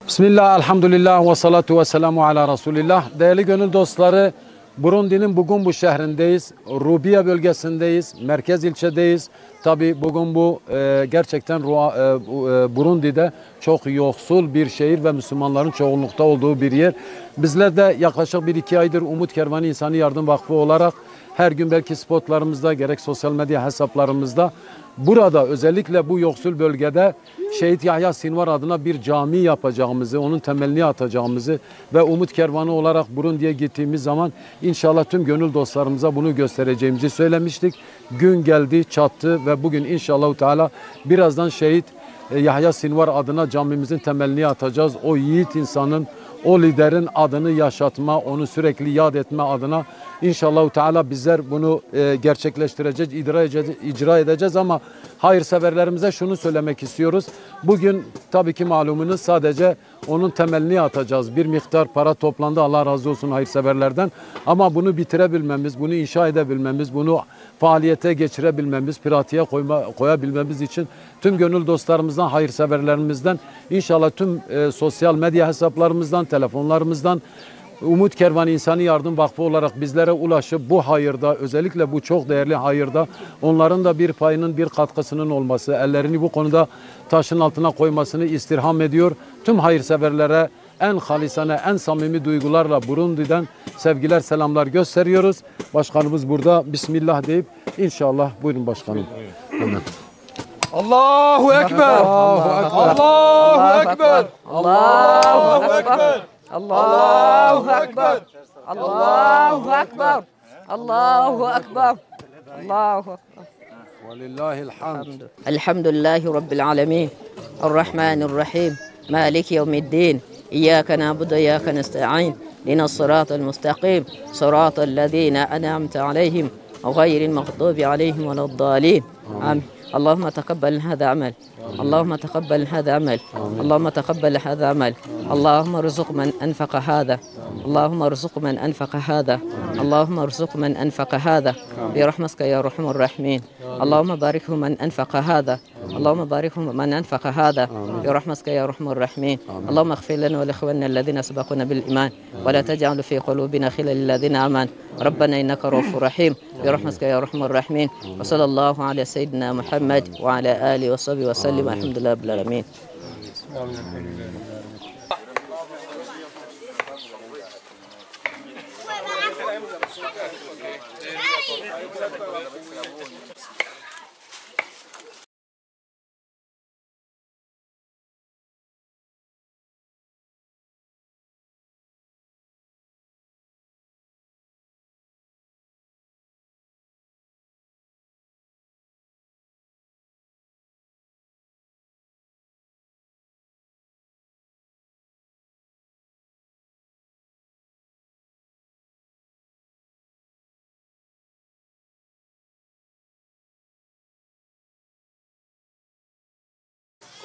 Bismillah, elhamdülillah ve salatu ve selamu ala Resulillah. Değerli gönül dostları, Burundi'nin bugün bu şehrindeyiz. Rubiye bölgesindeyiz. Merkez ilçedeyiz. Tabi bugün bu gerçekten Burundi'de çok yoksul bir şehir ve Müslümanların çoğunlukta olduğu bir yer. Bizler de yaklaşık 1-2 aydır Umut Kervanı İnsani Yardım Vakfı olarak her gün belki spotlarımızda gerek sosyal medya hesaplarımızda burada özellikle bu yoksul bölgede Şehit Yahya Sinvar adına bir cami yapacağımızı, onun temelini atacağımızı ve Umut Kervanı olarak Burundi'ye gittiğimiz zaman inşallah tüm gönül dostlarımıza bunu göstereceğimizi söylemiştik. Gün geldi, çattı ve bugün inşallah Teala birazdan Şehit Yahya Sinvar adına camimizin temelini atacağız. O yiğit insanın, o liderin adını yaşatma, onu sürekli yad etme adına inşallah Teala bizler bunu gerçekleştireceğiz, icra edeceğiz ama hayırseverlerimize şunu söylemek istiyoruz. Bugün tabii ki malumunuz sadece onun temelini atacağız. Bir miktar para toplandı, Allah razı olsun hayırseverlerden. Ama bunu bitirebilmemiz, bunu inşa edebilmemiz, bunu faaliyete geçirebilmemiz, pratiğe koyabilmemiz için tüm gönül dostlarımızdan, hayırseverlerimizden, inşallah tüm sosyal medya hesaplarımızdan, telefonlarımızdan Umut Kervanı İnsani Yardım Vakfı olarak bizlere ulaşıp bu hayırda, özellikle bu çok değerli hayırda onların da bir payının, bir katkısının olması, ellerini bu konuda taşın altına koymasını istirham ediyor. Tüm hayırseverlere en halisane, en samimi duygularla Burundi'den sevgiler, selamlar gösteriyoruz. Başkanımız burada. Bismillah deyip inşallah. Buyurun başkanım. Evet. Allahu Ekber! Allahu Ekber! Allahu Ekber! Allahu Ekber! Allahu Ekber! Allahu Ekber! Allahu Ekber! Velillahil hamd. Elhamdülillahi Rabbil alemin. Errahmanirrahim. Maliki yevmiddin. İyyâke na'budu ve iyyâke nesta'in. Lina sıratal müstakim. Sıratal lezîne en'amte aleyhim. Gayril mağdubi aleyhim veleddâlin. Amin. اللهم تقبل هذا عمل اللهم تقبل هذا عمل اللهم تقبل هذا عمل اللهم ارزق من أنفق هذا اللهم ارزق من أنفق هذا اللهم ارزق من أنفق هذا برحمتك يا أرحم الراحمين اللهم باركه من أنفق هذا اللهم باركه من أنفق هذا برحمتك يا أرحم الراحمين اللهم اغفر لنا ولإخواننا الذين سبقونا بالإيمان ولا تجعل في قلوبنا خلا للذين آمنوا ربنا إنك رؤوف رحيم برحمتك يا أرحم الراحمين وصلى الله على سيدنا محمد وعلى آله وصحبه وسلم الحمد لله رب العالمين.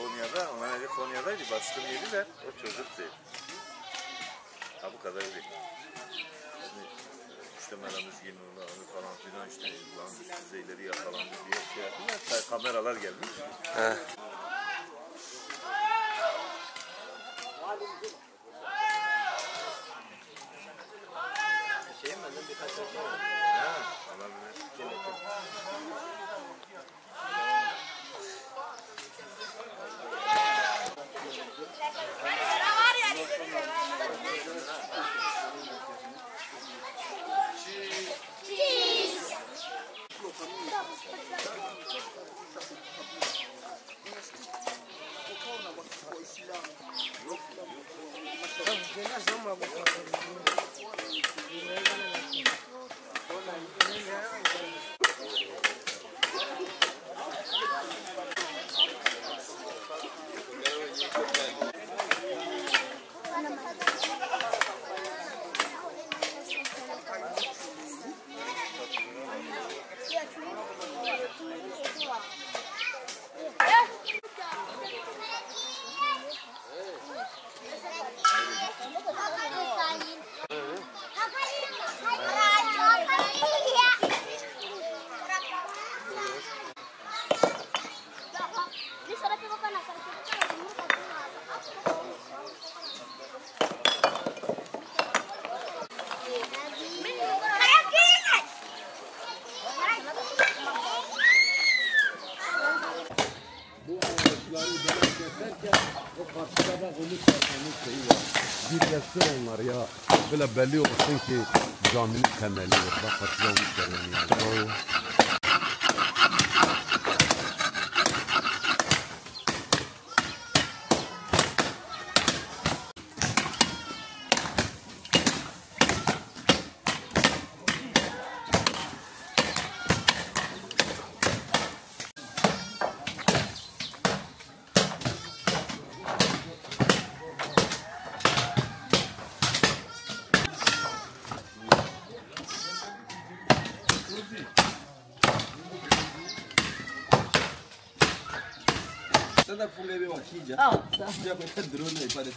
Konya'da, ona önce Konya'daydı, baskın yediler, o çocuk değil. Ha bu kadar değil. Şimdi işte Melemiz Gülnur'la onu falan filan işte lan üst düzeyleri yakalandı diye şey yaptılar. Kameralar gelmiş. Şeyim benden birkaç şey var. Ha, olabilir. Ümit Hasan'ın şeyi var. Birleştir onları ya. Böyle belli olsun ki caminin temeli var. Bak hatırlamışlar yani. Sasa kufunga hivi wakija. Kuja kwa drone ipate.